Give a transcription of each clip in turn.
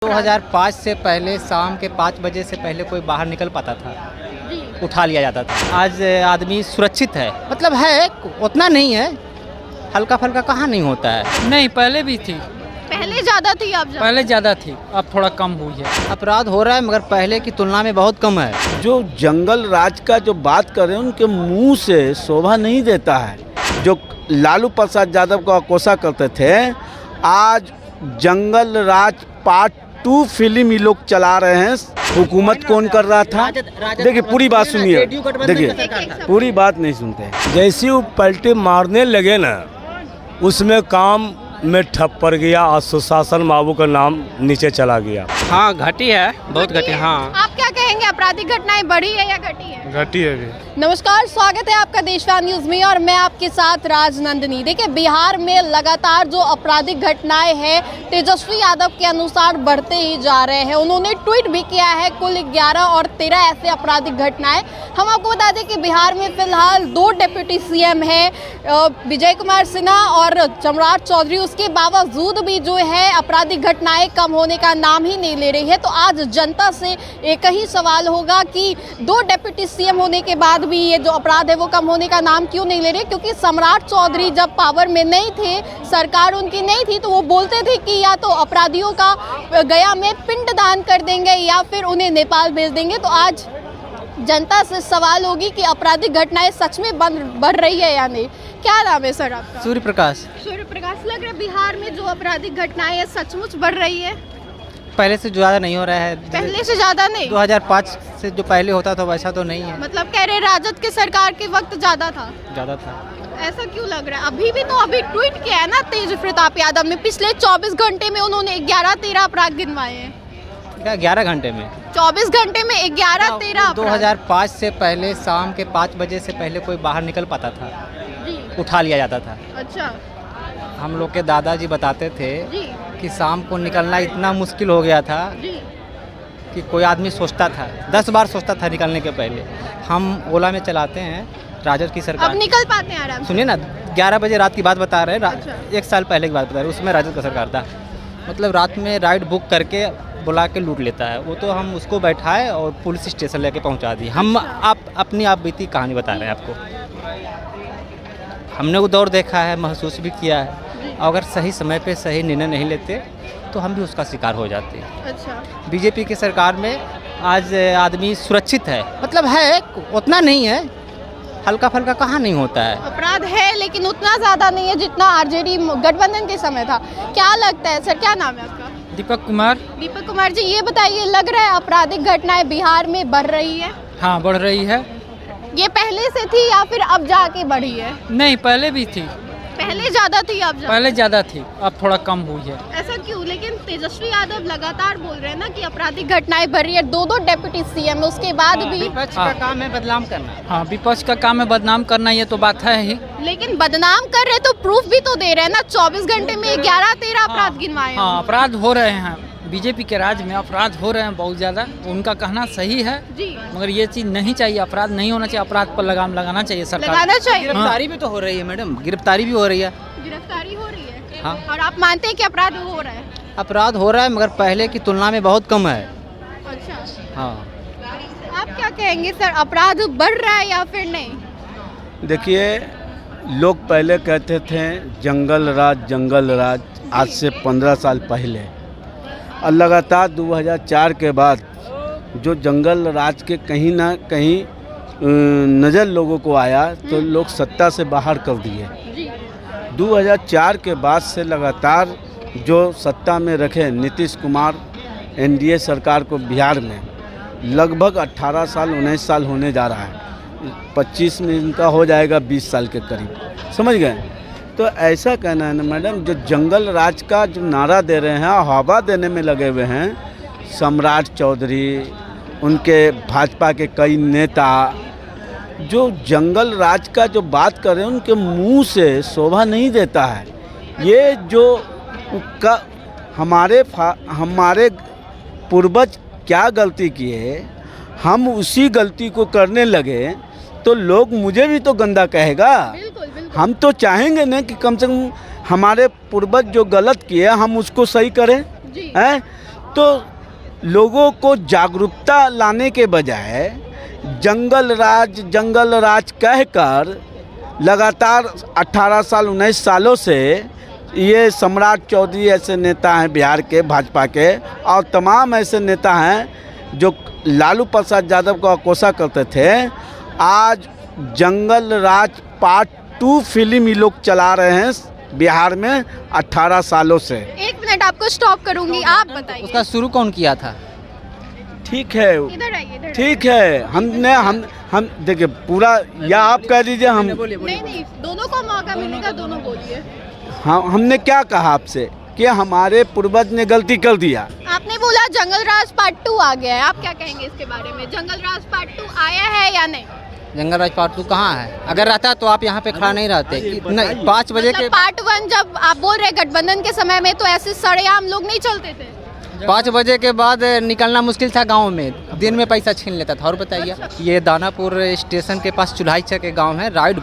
2005 से पहले शाम के 5 बजे से पहले कोई बाहर निकल पाता था, उठा लिया जाता था। आज आदमी सुरक्षित है, मतलब है उतना नहीं है, हल्का फल्का कहाँ नहीं होता है। नहीं, पहले भी थी, पहले ज्यादा थी, अब पहले ज़्यादा थी, अब थोड़ा कम हुई है। अपराध हो रहा है मगर पहले की तुलना में बहुत कम है। जो जंगल राज का जो बात कर रहे हैं उनके मुंह से शोभा नहीं देता है। जो लालू प्रसाद यादव को अकोसा करते थे, आज जंगल राज पार्ट 2 फिल्म ये लोग चला रहे हैं। हुकूमत कौन कर रहा था? देखिए पूरी बात सुनिए, देखिए पूरी बात नहीं सुनते। जैसे वो पलटे मारने लगे ना, उसमें काम में ठप पड़ गया और सुशासन बाबू का नाम नीचे चला गया। हाँ, घटी है, बहुत घटी। हाँ, आप क्या कहेंगे, आपराधिक घटनाएं बढ़ी है या घटी है? घटी है भी। नमस्कार, स्वागत है आपका देशवान न्यूज में और मैं आपके साथ राजनंदिनी। देखिए, बिहार में लगातार जो आपराधिक घटनाएं हैं तेजस्वी यादव के अनुसार बढ़ते ही जा रहे हैं। उन्होंने ट्वीट भी किया है, कुल 11 और 13 ऐसे आपराधिक घटनाएं। हम आपको बता दें कि बिहार में फिलहाल 2 डिप्टी सीएम हैं, विजय कुमार सिन्हा और सम्राट चौधरी। उसके बावजूद भी जो है आपराधिक घटनाएं कम होने का नाम ही नहीं ले रही है। तो आज जनता से एक ही सवाल होगा कि 2 डिप्टी सीएम होने के बाद भी ये जो अपराध है वो कम होने का नाम क्यों नहीं ले रहे? क्योंकि सम्राट चौधरी जब पावर में नहीं थे, सरकार उनकी नहीं थी, तो वो बोलते थे कि या तो अपराधियों का गया में पिंडदान कर देंगे या फिर उन्हें नेपाल भेज देंगे। तो आज जनता से सवाल होगी कि आपराधिक घटनाएं सच में बढ़ रही है या नहीं। क्या नाम है सर आपका? सूर्य प्रकाश। सूर्य प्रकाश। लग रहा है बिहार में जो आपराधिक घटनाएं हैं सचमुच बढ़ रही है? पहले से ज़्यादा नहीं हो रहा है। पहले से ज्यादा नहीं? 2005 से जो पहले होता था वैसा तो नहीं है। मतलब कह रहे राजद के सरकार के वक्त ज्यादा था? ज़्यादा था। ऐसा क्यों लग रहा है? अभी भी तो अभी ट्वीट किया है ना तेज प्रताप यादव ने, पिछले 24 घंटे में उन्होंने 11-13 अपराध गिनवाए हैं। क्या 11 घंटे में? 24 घंटे में 11-13 2005 से पहले शाम के 5 बजे से पहले कोई बाहर निकल पाता था, उठा लिया जाता था। अच्छा। हम लोग के दादाजी बताते थे जी कि शाम को निकलना इतना मुश्किल हो गया था जी। कि कोई आदमी सोचता था, 10 बार सोचता था निकलने के पहले। हम ओला में चलाते हैं, राजद की सरकार। अब निकल पाते हैं आराम से? सुनिए ना, 11 बजे रात की बात बता रहे हैं, अच्छा। 1 साल पहले की बात बता रहे हैं, उसमें राजद का सरकार था। मतलब रात में राइड बुक करके बुला के लूट लेता है वो। तो हम उसको बैठाए और पुलिस स्टेशन लेके पहुंचा दी। हम आप अपनी आप बीती कहानी बता रहे हैं आपको। हमने वो दौर देखा है, महसूस भी किया है। अगर सही समय पे सही निर्णय नहीं लेते तो हम भी उसका शिकार हो जाते हैं। अच्छा। बीजेपी की सरकार में आज आदमी सुरक्षित है, मतलब है उतना नहीं है, हल्का फल्का कहाँ नहीं होता है। अपराध है लेकिन उतना ज्यादा नहीं है जितना आरजेडी गठबंधन के समय था। क्या लगता है सर, क्या नाम है आपका? दीपक कुमार। दीपक कुमार जी, ये बताइए, लग रहा है आपराधिक घटनाएं बिहार में बढ़ रही है? हाँ, बढ़ रही है। ये पहले से थी या फिर अब जाके बढ़ी है? नहीं, पहले भी थी, पहले ज्यादा थी, अब ज्यादा? पहले ज़्यादा थी, अब थोड़ा कम हुई है। ऐसा क्यों? लेकिन तेजस्वी यादव लगातार बोल रहे हैं ना कि आपराधिक घटनाएं बढ़ रही है। 2 डिप्टी सीएम, उसके बाद भी। विपक्ष का काम है बदनाम करना। हाँ, विपक्ष का काम है बदनाम करना, ये तो बात है ही। लेकिन बदनाम कर रहे तो प्रूफ भी तो दे रहे हैं ना। 24 घंटे में 11-13 अपराध गिनवाए हैं। हाँ, अपराध हो रहे हैं, बीजेपी के राज में अपराध हो रहे हैं बहुत ज़्यादा। उनका कहना सही है, जी। मगर ये चीज़ नहीं चाहिए, अपराध नहीं होना चाहिए। अपराध पर लगाम लगाना चाहिए सरकार। लगाना चाहिए। गिरफ्तारी भी तो हो रही है मैडम, गिरफ्तारी भी हो रही है। गिरफ्तारी हो रही है? हाँ। और आप मानते हैं कि अपराध हो रहा है? अपराध हो रहा है मगर पहले की तुलना में बहुत कम है। अच्छा। हाँ। आप क्या कहेंगे सर, अपराध बढ़ रहा है या फिर नहीं? देखिए, लोग पहले कहते थे जंगल राज, आज से 15 साल पहले। और लगातार 2004 के बाद जो जंगल राज के कहीं ना कहीं नज़र लोगों को आया तो लोग सत्ता से बाहर कर दिए। 2004 के बाद से लगातार जो सत्ता में रखे नीतीश कुमार, एनडीए सरकार को बिहार में लगभग 18 साल 19 साल होने जा रहा है। 25 में इनका हो जाएगा 20 साल के करीब, समझ गए? तो ऐसा कहना है ना मैडम, जो जंगल राज का जो नारा दे रहे हैं, हवा देने में लगे हुए हैं सम्राट चौधरी, उनके भाजपा के कई नेता, जो जंगल राज का जो बात कर रहे हैं उनके मुंह से शोभा नहीं देता है। ये जो हमारे पूर्वज क्या गलती किए, हम उसी गलती को करने लगे तो लोग मुझे भी तो गंदा कहेगा। बिल्कुल बिल्कुल। हम तो चाहेंगे ना कि कम से कम हमारे पूर्वज जो गलत किए हम उसको सही करें, जी। हैं? तो लोगों को जागरूकता लाने के बजाय जंगल राज कहकर लगातार 18 साल 19 सालों से ये सम्राट चौधरी ऐसे नेता हैं बिहार के भाजपा के, और तमाम ऐसे नेता हैं जो लालू प्रसाद यादव को अकोसा करते थे। आज जंगल राज पार्ट 2 फिल्म ये लोग चला रहे हैं बिहार में 18 सालों से। एक मिनट आपको स्टॉप करूंगी, आप बताइए उसका शुरू कौन किया था? ठीक है, इधर आइए, इधर ठीक है, हम देखिए पूरा, या आप कह दीजिए हम। नहीं, दोनों को मौका मिलेगा, दोनों बोलिए। हाँ, हमने क्या कहा आपसे कि हमारे पूर्वज ने गलती कर दिया। आपने बोला जंगल राज पार्ट 2 आ गया है, आप क्या कहेंगे इसके बारे में? जंगल राज पार्ट 2 आया है या नहीं? जंगल राज पार्ट 2 कहाँ है? अगर रहता तो आप यहाँ पे खड़ा नहीं रहते। नहीं, 5 बजे के पार्ट 1 जब आप बोल रहे गठबंधन के समय में तो ऐसे सरेआम लोग नहीं चलते थे। 5 बजे के बाद निकलना मुश्किल था गांव में, दिन में पैसा छीन लेता था। और बताइए, ये दानापुर स्टेशन के पास चुल्हाईचा के गांव है, राइड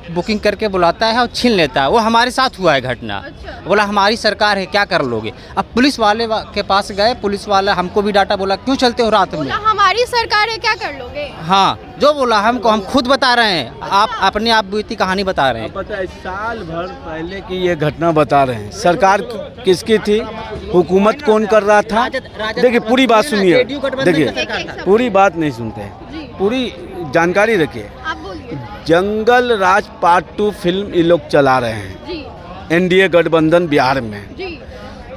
बुकिंग करके बुलाता है और छीन लेता है। वो हमारे साथ हुआ है घटना। बोला हमारी सरकार है, क्या कर लोगे? अब पुलिस वाले के पास गए, पुलिस वाला हमको भी डाटा, बोला क्यों चलते हो रात में? बोला हमारी सरकार है, क्या कर लोगे? हाँ, जो बोला हमको, हम खुद बता रहे हैं, आप अपने आप बीती कहानी बता रहे हैं। पता है, साल भर पहले की ये घटना बता रहे हैं। सरकार किसकी थी, हुकूमत कौन कर रहा था? देखिए पूरी बात सुनिए, देखिए पूरी बात नहीं सुनते, पूरी जानकारी रखिए। आप बोलिए। जंगल राज पार्ट 2 फिल्म ये लोग चला रहे हैं जी एनडीए गठबंधन बिहार में। जी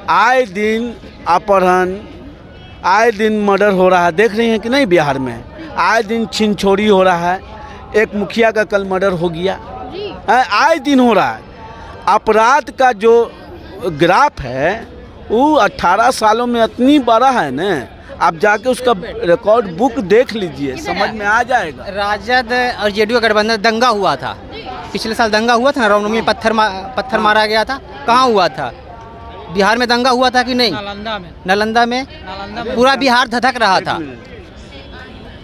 आए दिन अपहरण, आए दिन मर्डर हो रहा है, देख रही हैं कि नहीं बिहार में? आए दिन छीन छोड़ी हो रहा है, एक मुखिया का कल मर्डर हो गया, जी आए दिन हो रहा है। अपराध का जो ग्राफ है वो 18 सालों में इतनी बड़ा है ना, आप जाके उसका रिकॉर्ड बुक देख लीजिए, समझ में आ जाएगा। राजद और जेडीयू गठबंधन दंगा हुआ था, पिछले साल दंगा हुआ था ना, रामनवमी में पत्थर मारा गया था। कहाँ हुआ था? बिहार में दंगा हुआ था कि नहीं? नालंदा में पूरा बिहार धधक रहा था।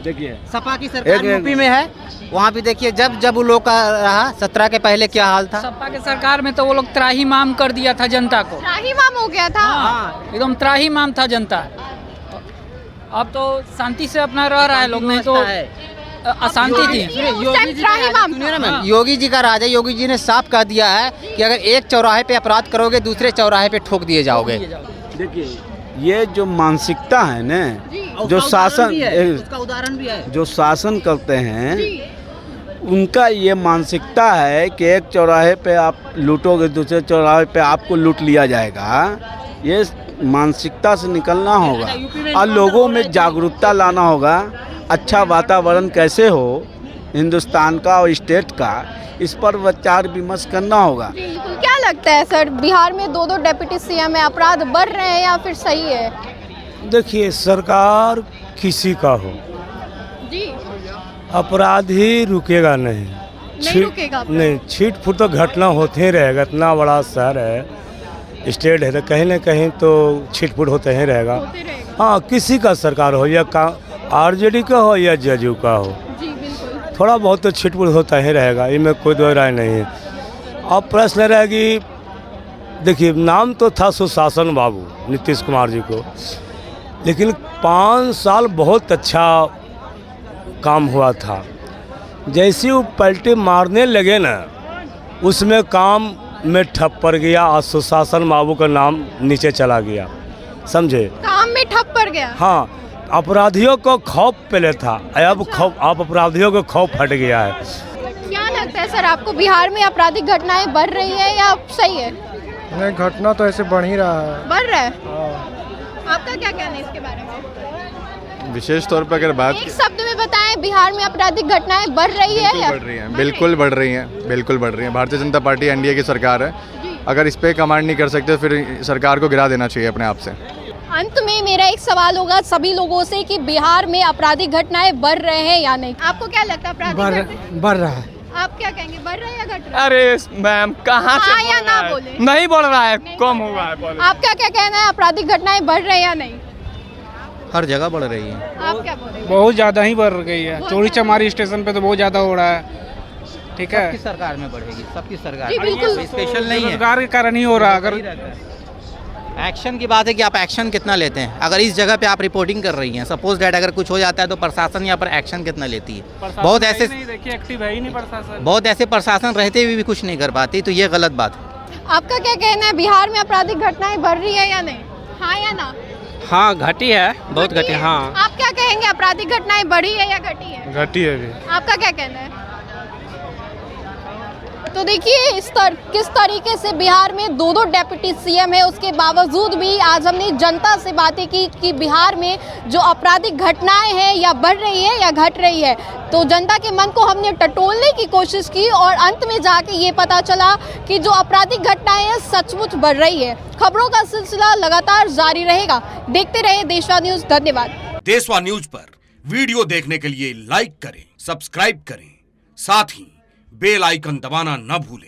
देखिए सपा की सरकार यूपी में है, वहाँ भी देखिए जब वो लोग का रहा 17 के पहले क्या हाल था। सपा के सरकार में तो वो लोग त्राहीमाम कर दिया था जनता को। त्राहीमाम हो गया था। एकदम त्राहीमाम था जनता। अब तो शांति से अपना रह रहा है लोग, नहीं तो अशांति थी। योगी जी का राज है, योगी जी ने साफ कह दिया है कि अगर एक चौराहे पे अपराध करोगे दूसरे चौराहे पे ठोक दिए जाओगे। देखिए ये जो मानसिकता है ना, जो शासन, उसका उदाहरण भी है, जो शासन करते हैं, उनका ये मानसिकता है कि एक चौराहे पे आप लूटोगे दूसरे चौराहे पे आपको लूट लिया जाएगा। ये मानसिकता से निकलना होगा और लोगों में जागरूकता लाना होगा। अच्छा वातावरण कैसे हो हिंदुस्तान का और स्टेट का, इस पर विचार विमर्श करना होगा। क्या लगता है सर, बिहार में 2 डिप्टी सीएम है, अपराध बढ़ रहे हैं या फिर सही है? देखिए, सरकार किसी का हो, जी अपराधी रुकेगा नहीं, रुकेगा। नहीं, छीट फुट तो घटना होते ही रहेगा। इतना बड़ा शहर है, स्टेट है, तो कहीं ना कहीं तो छीट फुट होते ही रहेगा। हाँ, किसी का सरकार हो, या आरजेडी का हो या जेडीयू का हो, जी बिल्कुल, थोड़ा बहुत तो छीट फुट होता ही रहेगा, इनमें कोई दो राय नहीं है। अब प्रश्न रहेगी, देखिए नाम तो था सुशासन बाबू नीतीश कुमार जी को, लेकिन 5 साल बहुत अच्छा काम हुआ था। जैसे वो पलटे मारने लगे ना, उसमें काम में ठप पड़ गया और सुशासन बाबू का नाम नीचे चला गया, समझे? काम में ठप पड़ गया। हाँ, अपराधियों को खौफ पहले था, अब अपराधियों को खौफ हट गया है। क्या लगता है सर आपको, बिहार में आपराधिक घटनाएं बढ़ रही है या सही है? नहीं, घटना तो ऐसे बढ़ ही रहा है। बढ़ रहा है। आपका क्या कहना है इसके बारे में? विशेष तौर पर अगर बात, एक शब्द में बताएं, बिहार में आपराधिक घटनाएं बढ़ रही है या? बढ़ रही हैं, बिल्कुल बढ़ रही हैं, बिल्कुल बढ़ रही हैं। भारतीय जनता पार्टी एनडीए की सरकार है, अगर इस पे कमांड नहीं कर सकते फिर सरकार को गिरा देना चाहिए अपने आप से। अंत में मेरा एक सवाल होगा सभी लोगों से कि बिहार में आपराधिक घटनाएं बढ़ रहे हैं या नहीं? आपको क्या लगता है आपराधिक बढ़ रहा है। आप क्या कहेंगे, बढ़ रहा है या घट रहा है? अरे मैम कहाँ हाँ या ना बोले? नहीं बढ़ रहा है, कम हुआ है। आपका क्या कहना है, आपराधिक घटनाएं बढ़ रहे हैं या नहीं? हर जगह बढ़ रही है। आप क्या बोल रहे हैं? बहुत ज़्यादा ही बढ़ गई है। चोरी चमारी स्टेशन पे तो बहुत ज़्यादा हो रहा है। ठीक है, सबकी सरकार में बढ़ेगी, सबकी सरकार, जी बिल्कुल, स्पेशल नहीं है, रोजगार के कारण ही हो रहा है। अगर एक्शन की बात है कि आप एक्शन कितना लेते हैं। अगर इस जगह पे आप रिपोर्टिंग कर रही हैं, सपोज डैट अगर कुछ हो जाता है तो प्रशासन यहाँ पर एक्शन कितना लेती है। बहुत ऐसे देखिए एक्टिव है ही नहीं प्रशासन। बहुत ऐसे प्रशासन रहते हुए भी कुछ नहीं कर पाती, तो ये गलत बात है। आपका क्या कहना है, बिहार में आपराधिक घटनाएं बढ़ रही है या नहीं? हाँ या ना? हाँ घटी है, बहुत घटी है। हाँ आप क्या कहेंगे, आपराधिक घटनाएं बढ़ी है या घटी है? घटी है भी। आपका क्या कहना है? तो देखिए किस तरीके से बिहार में दो डेप्यूटी सीएम है, उसके बावजूद भी आज हमने जनता से बातें की कि बिहार में जो आपराधिक घटनाएं हैं या बढ़ रही है या घट रही है। तो जनता के मन को हमने टटोलने की कोशिश की और अंत में जाके ये पता चला कि जो आपराधिक घटनाएं हैं सचमुच बढ़ रही है। खबरों का सिलसिला लगातार जारी रहेगा। देखते रहे देशवा न्यूज। धन्यवाद। देशवा न्यूज पर वीडियो देखने के लिए लाइक करें, सब्सक्राइब करें, साथ ही बेल आइकन दबाना न भूलें।